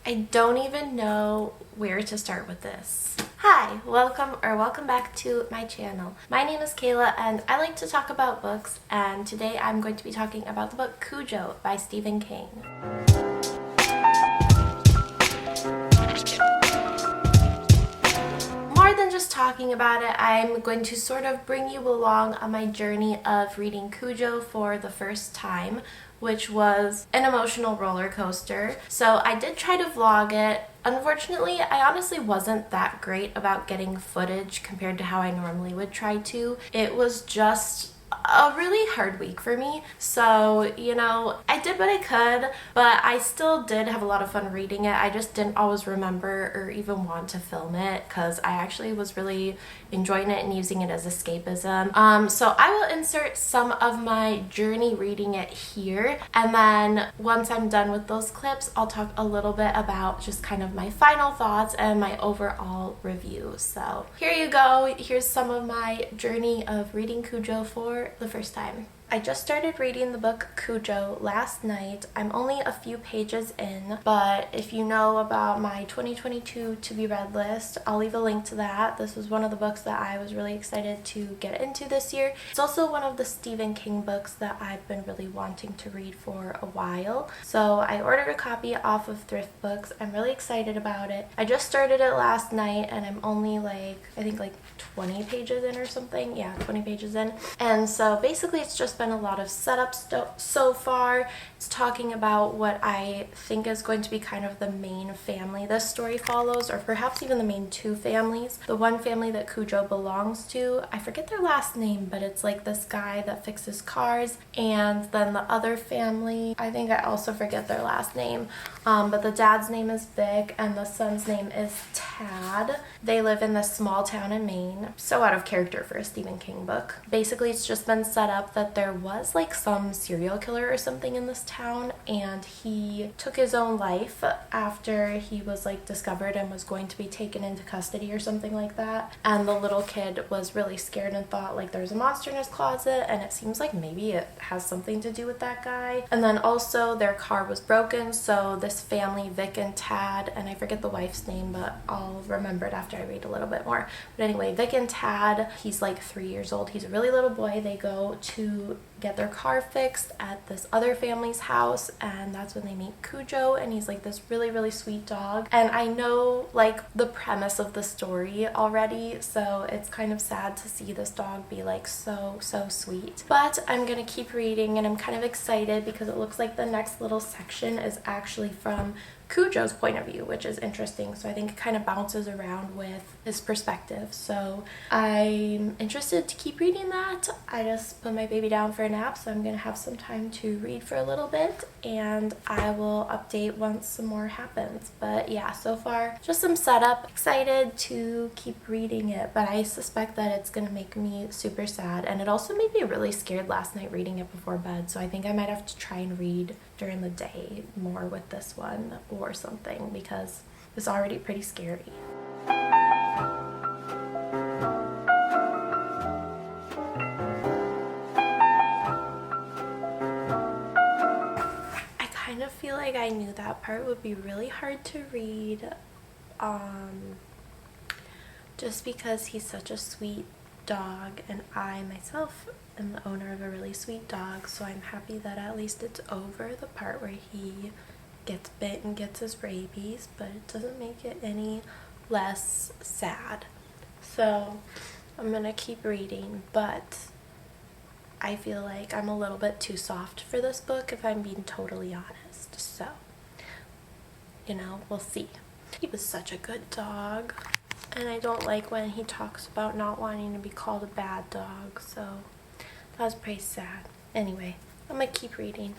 I don't even know where to start with this. Hi, welcome back to my channel. My name is Kayla and I like to talk about books, and today I'm going to be talking about the book Cujo by Stephen King. More than just talking about it, I'm going to sort of bring you along on my journey of reading Cujo for the first time, which was an emotional roller coaster. So I did try to vlog it. Unfortunately, I honestly wasn't that great about getting footage compared to how I normally would try to. It was just a really hard week for me, so you know, I did what I could, but I still did have a lot of fun reading it. I just didn't always remember or even want to film it because I actually was really enjoying it and using it as escapism. So I will insert some of my journey reading it here, and then once I'm done with those clips, I'll talk a little bit about just kind of my final thoughts and my overall review. So here you go. Here's some of my journey of reading Cujo for the first time. I just started reading the book Cujo last night. I'm only a few pages in, but if you know about my 2022 to be read list, I'll leave a link to that. This was one of the books that I was really excited to get into this year. It's also one of the Stephen King books that I've been really wanting to read for a while. So I ordered a copy off of Thrift Books. I'm really excited about it. I just started it last night and I'm only I think 20 pages in or something. Yeah, 20 pages in. And so basically it's just been a lot of setup so far. It's talking about what I think is going to be kind of the main family this story follows, or perhaps even the main two families. The one family that Cujo belongs to, I forget their last name, but it's like this guy that fixes cars, and then the other family, I think I also forget their last name, but the dad's name is Vic and the son's name is Tad. They live in this small town in Maine. So out of character for a Stephen King book. Basically, it's just been set up that there was some serial killer or something in this town, and he took his own life after he was discovered and was going to be taken into custody or something like that. And the little kid was really scared and thought there's a monster in his closet, and it seems like maybe it has something to do with that guy. And then also their car was broken, so this family, Vic and Tad, and I forget the wife's name, but I'll remember it after I read a little bit more. But anyway, Vic and Tad, he's 3 years old. He's a really little boy. They go to get their car fixed at this other family's house, and that's when they meet Cujo, and he's this really, really sweet dog. And I know the premise of the story already, so it's kind of sad to see this dog be so sweet. But I'm gonna keep reading, and I'm kind of excited because it looks like the next little section is actually from Cujo's point of view, which is interesting. So I think it kind of bounces around with his perspective. So I'm interested to keep reading that. I just put my baby down for a nap, so I'm going to have some time to read for a little bit, and I will update once some more happens. But yeah, so far just some setup. Excited to keep reading it, but I suspect that it's going to make me super sad. And it also made me really scared last night reading it before bed, so I think I might have to try and read during the day more with this one or something, because it's already pretty scary. I kind of feel like I knew that part would be really hard to read, just because he's such a sweet dog, and I myself am the owner of a really sweet dog, so I'm happy that at least it's over the part where he gets bit and gets his rabies, but it doesn't make it any less sad. So I'm gonna keep reading, but I feel like I'm a little bit too soft for this book, if I'm being totally honest. So, we'll see. He was such a good dog, and I don't like when he talks about not wanting to be called a bad dog, so that was pretty sad. Anyway, I'm gonna keep reading.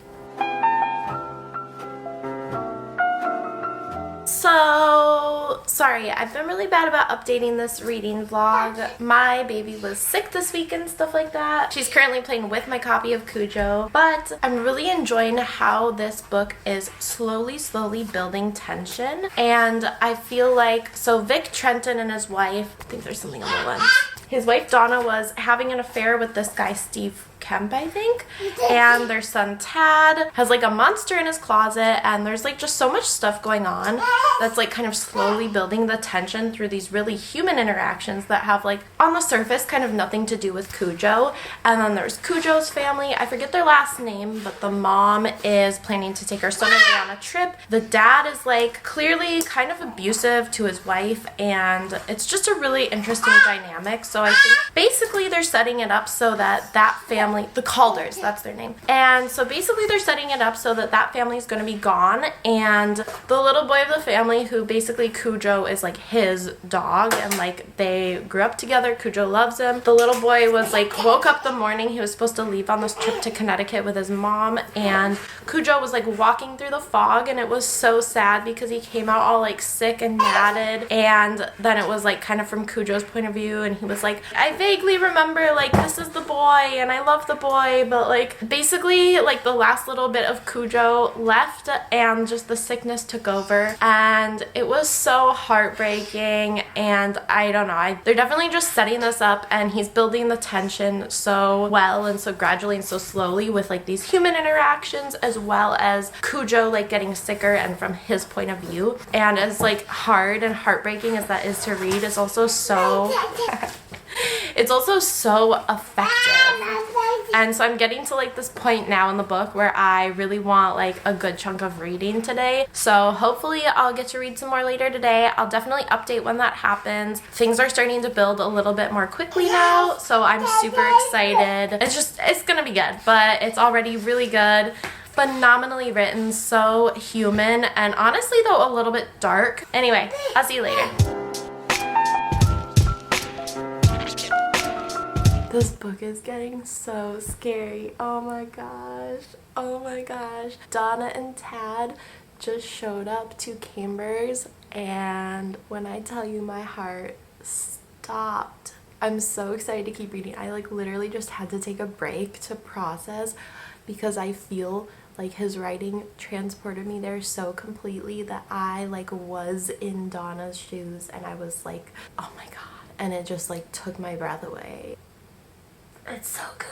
So, sorry, I've been really bad about updating this reading vlog. My baby was sick this week and stuff like that. She's currently playing with my copy of Cujo, but I'm really enjoying how this book is slowly building tension. And I feel so Vic Trenton and his wife, I think there's something on the lens. His wife Donna was having an affair with this guy Steve Kemp, I think, and their son Tad has like a monster in his closet, and there's like just so much stuff going on that's like kind of slowly building the tension through these really human interactions that have like on the surface kind of nothing to do with Cujo. And then there's Cujo's family. I forget their last name, but the mom is planning to take her son away on a trip. The dad is like clearly kind of abusive to his wife, and it's just a really interesting dynamic. So I think basically they're setting it up so that that family, the Calders, that's their name, and so basically they're setting it up so that that family is going to be gone, and the little boy of the family, who basically Cujo is like his dog, and like they grew up together, Cujo loves him. The little boy was like woke up the morning he was supposed to leave on this trip to Connecticut with his mom, and Cujo was like walking through the fog, and it was so sad because he came out all like sick and matted. And then it was like kind of from Cujo's point of view, and he was like, I vaguely remember like this is the boy and I love the boy, but like basically like the last little bit of Cujo left and just the sickness took over, and it was so heartbreaking. And I don't know, they're definitely just setting this up, and he's building the tension so well and so gradually and so slowly with like these human interactions, as well as Cujo like getting sicker and from his point of view. And as like hard and heartbreaking as that is to read, it's also so effective. And so I'm getting to like this point now in the book where I really want like a good chunk of reading today. So hopefully I'll get to read some more later today. I'll definitely update when that happens. Things are starting to build a little bit more quickly now, so I'm super excited. It's gonna be good, but it's already really good. Phenomenally written, so human, and honestly though a little bit dark. Anyway, I'll see you later. This book is getting so scary. Oh my gosh. Oh my gosh. Donna and Tad just showed up to Camber's, and when I tell you my heart stopped. I'm so excited to keep reading. I like literally just had to take a break to process because I feel like his writing transported me there so completely that I like was in Donna's shoes, and I was like, oh my god, and it just like took my breath away. It's so good.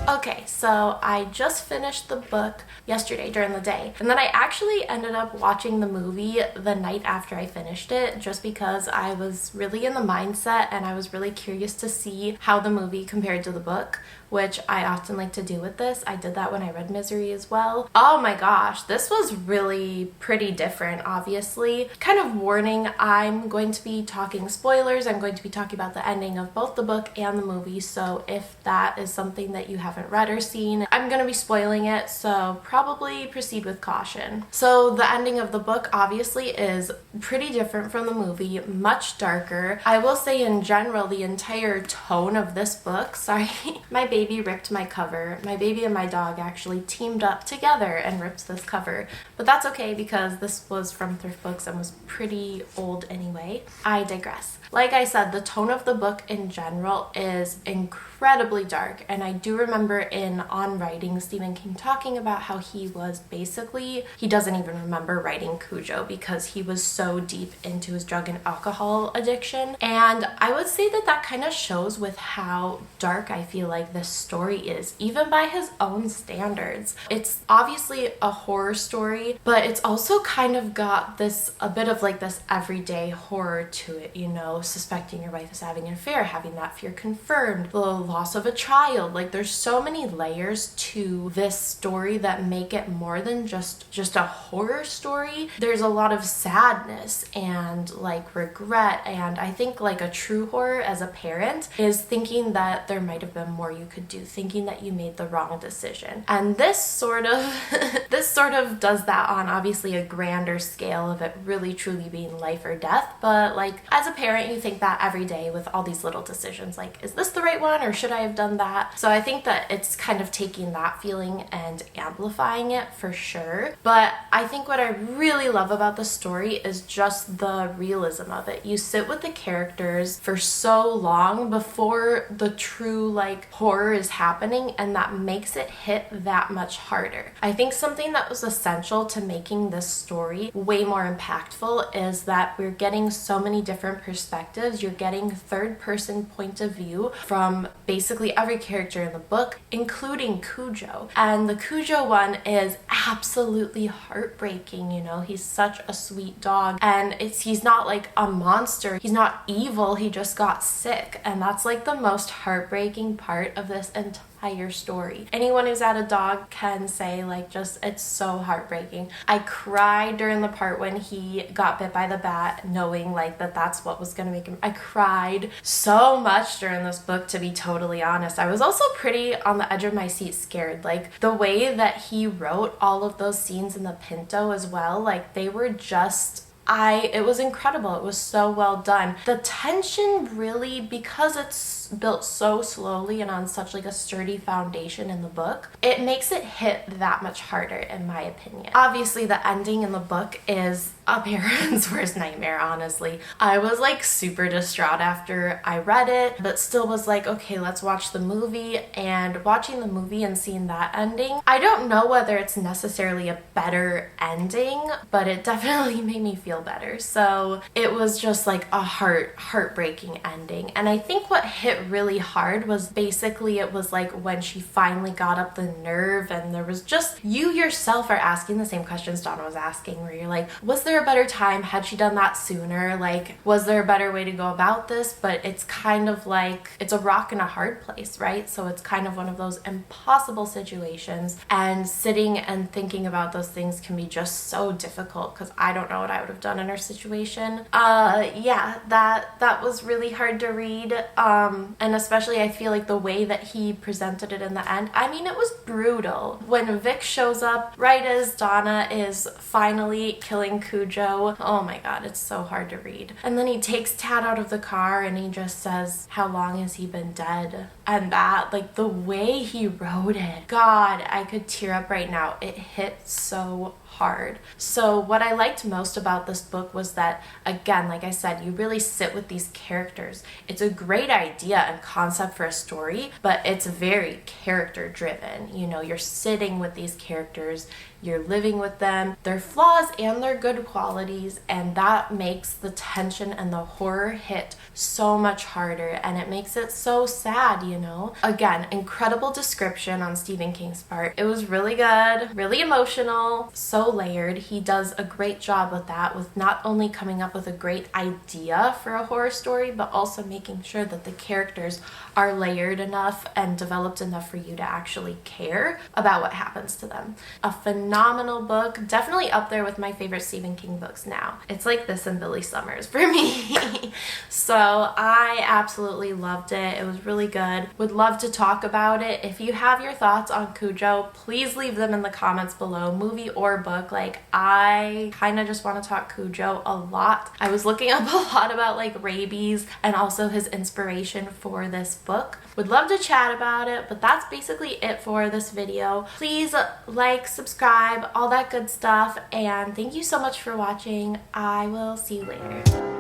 Okay, so I just finished the book yesterday during the day, and then I actually ended up watching the movie the night after I finished it, just because I was really in the mindset and I was really curious to see how the movie compared to the book, which I often like to do with this. I did that when I read Misery as well. Oh my gosh, this was really pretty different, obviously. Kind of warning, I'm going to be talking spoilers. I'm going to be talking about the ending of both the book and the movie, so if that is something that you haven't read or seen, I'm going to be spoiling it, so probably proceed with caution. So the ending of the book obviously is pretty different from the movie, much darker. I will say in general, the entire tone of this book, sorry, my baby ripped my cover. My baby and my dog actually teamed up together and ripped this cover, but that's okay because this was from Thrift Books and was pretty old anyway. I digress. Like I said, the tone of the book in general is incredibly dark, and I do remember in On Writing, Stephen King talking about how he was basically, he doesn't even remember writing Cujo because he was so deep into his drug and alcohol addiction. And I would say that that kind of shows with how dark I feel like this story is, even by his own standards. It's obviously a horror story, but it's also kind of got this, a bit of like this everyday horror to it, you know, suspecting your wife is having an affair, having that fear confirmed, the loss of a child. Like there's so many layers to this story that make it more than just a horror story. There's a lot of sadness and like regret, and I think like a true horror as a parent is thinking that there might have been more you could do, thinking that you made the wrong decision. And this sort of does that on obviously a grander scale of it really truly being life or death. But like as a parent, you think that every day with all these little decisions, like, is this the right one or should I have done that? So I think that it's kind of taking that feeling and amplifying it for sure. But I think what I really love about the story is just the realism of it. You sit with the characters for so long before the true like horror is happening, and that makes it hit that much harder. I think something that was essential to making this story way more impactful is that we're getting so many different perspectives. You're getting third person point of view from basically every character in the book, including Cujo. And the Cujo one is absolutely heartbreaking, you know. He's such a sweet dog, and he's not like a monster. He's not evil. He just got sick, and that's like the most heartbreaking part of this entire story. Anyone who's had a dog can say like just it's so heartbreaking. I cried during the part when he got bit by the bat, knowing like that's what was gonna make him. I cried so much during this book, to be totally honest. I was also pretty on the edge of my seat scared. Like the way that he wrote all of those scenes in the Pinto as well, like they were just it was incredible. It was so well done. The tension really, because it's built so slowly and on such like a sturdy foundation in the book, it makes it hit that much harder in my opinion. Obviously the ending in the book is a parent's worst nightmare, honestly. I was like super distraught after I read it, but still was like, okay, let's watch the movie. And watching the movie and seeing that ending, I don't know whether it's necessarily a better ending, but it definitely made me feel better. So it was just like a heartbreaking ending. And I think what hit really hard was basically it was like when she finally got up the nerve, and there was just, you yourself are asking the same questions Donna was asking, where you're like, was there a better time? Had she done that sooner? Like, was there a better way to go about this? But it's kind of like, it's a rock and a hard place, right? So it's kind of one of those impossible situations, and sitting and thinking about those things can be just so difficult, because I don't know what I would have done in her situation. Yeah, that was really hard to read, and especially I feel like the way that he presented it in the end, I mean, it was brutal. When Vic shows up right as Donna is finally killing Cujo, oh my god, it's so hard to read. And then he takes Tad out of the car and he just says, how long has he been dead? And that, like the way he wrote it, god, I could tear up right now. It hit so hard. So what I liked most about this book was that, again, like I said, you really sit with these characters. It's a great idea and concept for a story, but it's very character driven. You know, you're sitting with these characters, you're living with them, their flaws and their good qualities, and that makes the tension and the horror hit so much harder, and it makes it so sad, you know? Again, incredible description on Stephen King's part. It was really good, really emotional, so layered. He does a great job with that, with not only coming up with a great idea for a horror story, but also making sure that the characters are layered enough and developed enough for you to actually care about what happens to them. A phenomenal book, definitely up there with my favorite Stephen King books now. It's like this and Billy Summers for me. So I absolutely loved it. It was really good. Would love to talk about it. If you have your thoughts on Cujo, please leave them in the comments below, movie or book. Like, I kind of just want to talk Cujo a lot. I was looking up a lot about like rabies and also his inspiration for this book. Would love to chat about it, but that's basically it for this video. Please like, subscribe, all that good stuff, and thank you so much for watching. I will see you later.